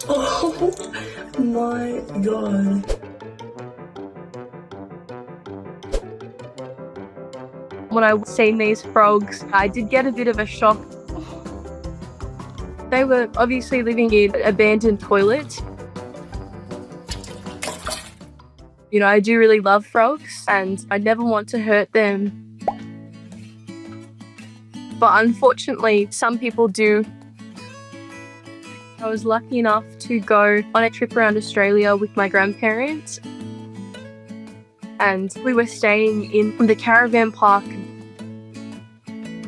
Oh my god. When I seen these frogs, I did get a bit of a shock. They were obviously living in abandoned toilets. You know, I do really love frogs and I never want to hurt them. But unfortunately, some people do. I was lucky enough to go on a trip around Australia with my grandparents. And we were staying in the caravan park.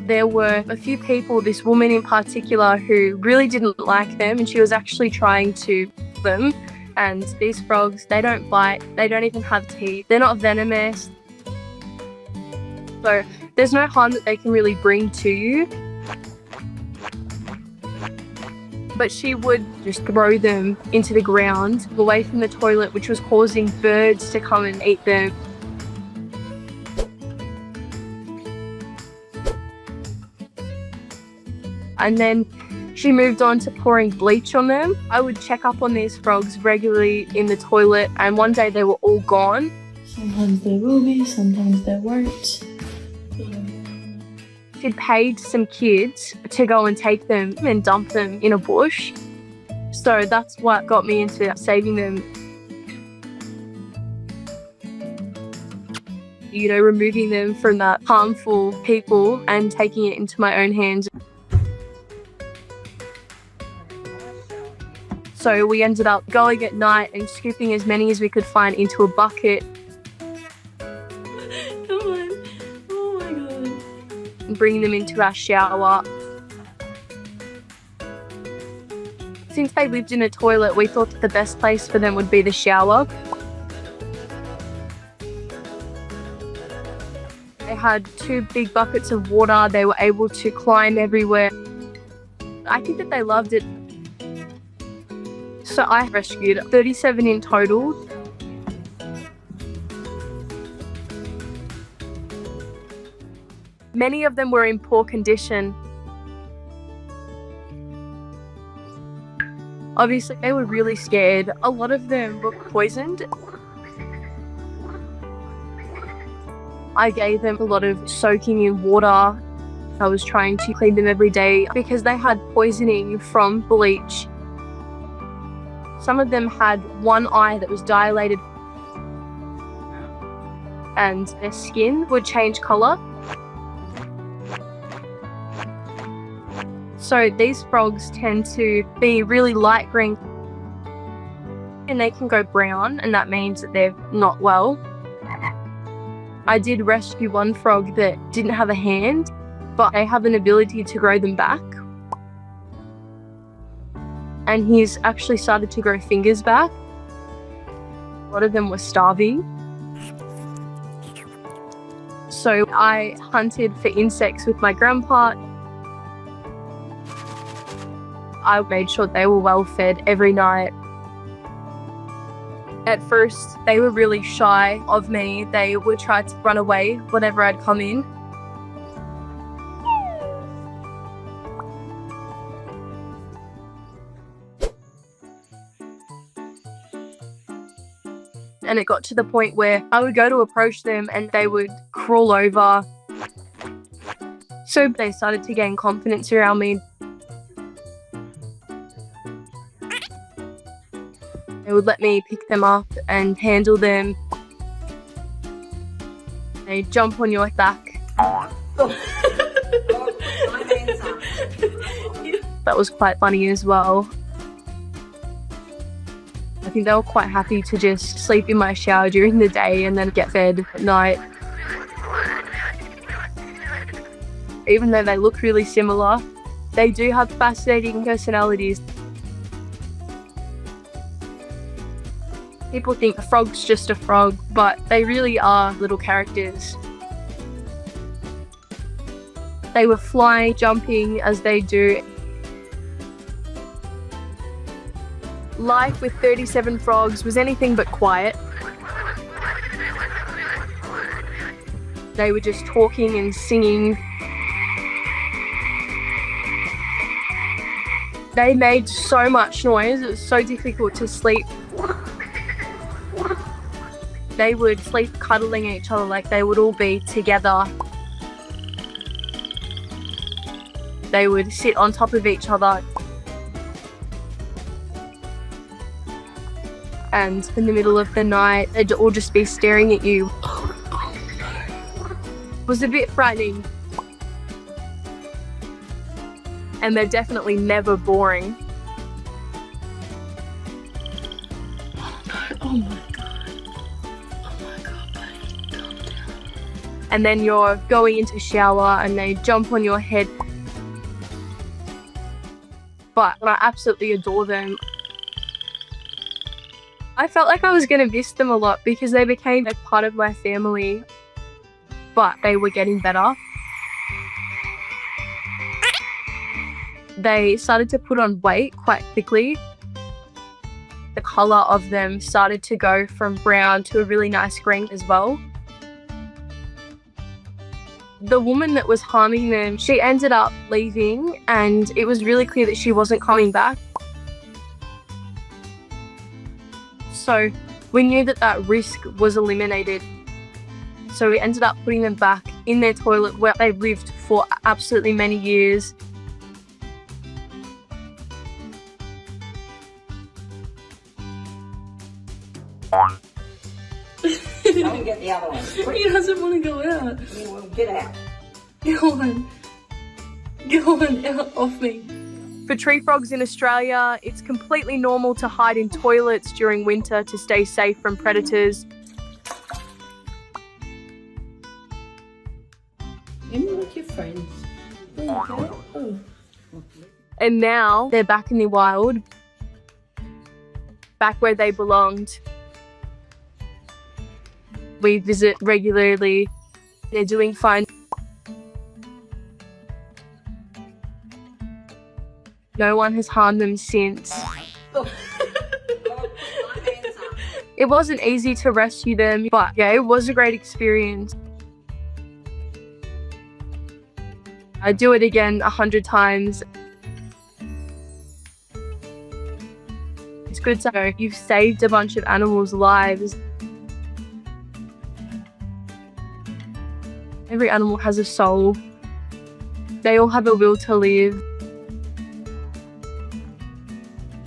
There were a few people, this woman in particular, who really didn't like them, and she was actually trying to kill them. And these frogs, they don't bite, they don't even have teeth, they're not venomous. So there's no harm that they can really bring to you. But she would just throw them into the ground, away from the toilet, which was causing birds to come and eat them. And then she moved on to pouring bleach on them. I would check up on these frogs regularly in the toilet, and one day they were all gone. Sometimes there will be, sometimes there won't. She'd paid some kids to go and take them and dump them in a bush. So that's what got me into saving them. You know, removing them from that harmful people and taking it into my own hands. So we ended up going at night and scooping as many as we could find into a bucket. Come on. Oh my god. And bringing them into our shower. Since they lived in a toilet, we thought that the best place for them would be the shower. They had 2 big buckets of water. They were able to climb everywhere. I think that they loved it. So I rescued 37 in total. Many of them were in poor condition. Obviously, they were really scared. A lot of them were poisoned. I gave them a lot of soaking in water. I was trying to clean them every day because they had poisoning from bleach. Some of them had one eye that was dilated and their skin would change colour. So these frogs tend to be really light green and they can go brown, and that means that they're not well. I did rescue one frog that didn't have a hand, but they have an ability to grow them back. And he's actually started to grow fingers back. A lot of them were starving. So I hunted for insects with my grandpa. I made sure they were well fed every night. At first, they were really shy of me. They would try to run away whenever I'd come in. And it got to the point where I would go to approach them and they would crawl over. So they started to gain confidence around me. They would let me pick them up and handle them. They jump on your back. That was quite funny as well. I think they were quite happy to just sleep in my shower during the day and then get fed at night. Even though they look really similar, they do have fascinating personalities. People think a frog's just a frog, but they really are little characters. They were flying, jumping as they do. Life with 37 frogs was anything but quiet. They were just talking and singing. They made so much noise, it was so difficult to sleep. They would sleep cuddling each other, like they would all be together. They would sit on top of each other. And in the middle of the night, they'd all just be staring at you. It was a bit frightening. And they're definitely never boring. Oh my god. Oh my god, buddy. Calm down. And then you're going into shower and they jump on your head. But I absolutely adore them. I felt like I was going to miss them a lot because they became a part of my family. But they were getting better. They started to put on weight quite quickly. The colour of them started to go from brown to a really nice green as well. The woman that was harming them, she ended up leaving, and it was really clear that she wasn't coming back. So we knew that that risk was eliminated. So we ended up putting them back in their toilet where they lived for absolutely many years. Don't get the other one. He doesn't want to go out. You will get out. Go on. Go on, out off me. For tree frogs in Australia, it's completely normal to hide in toilets during winter to stay safe from predators. Maybe like your friends. There you go. Oh. And now they're back in the wild, back where they belonged. We visit regularly. They're doing fine. No one has harmed them since. It wasn't easy to rescue them, but yeah, it was a great experience. I'd do it again 100 times. It's good to know you've saved a bunch of animals' lives. Every animal has a soul. They all have a will to live.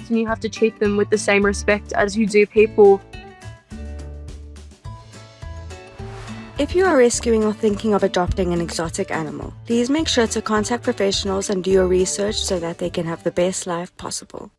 And you have to treat them with the same respect as you do people. If you are rescuing or thinking of adopting an exotic animal, please make sure to contact professionals and do your research so that they can have the best life possible.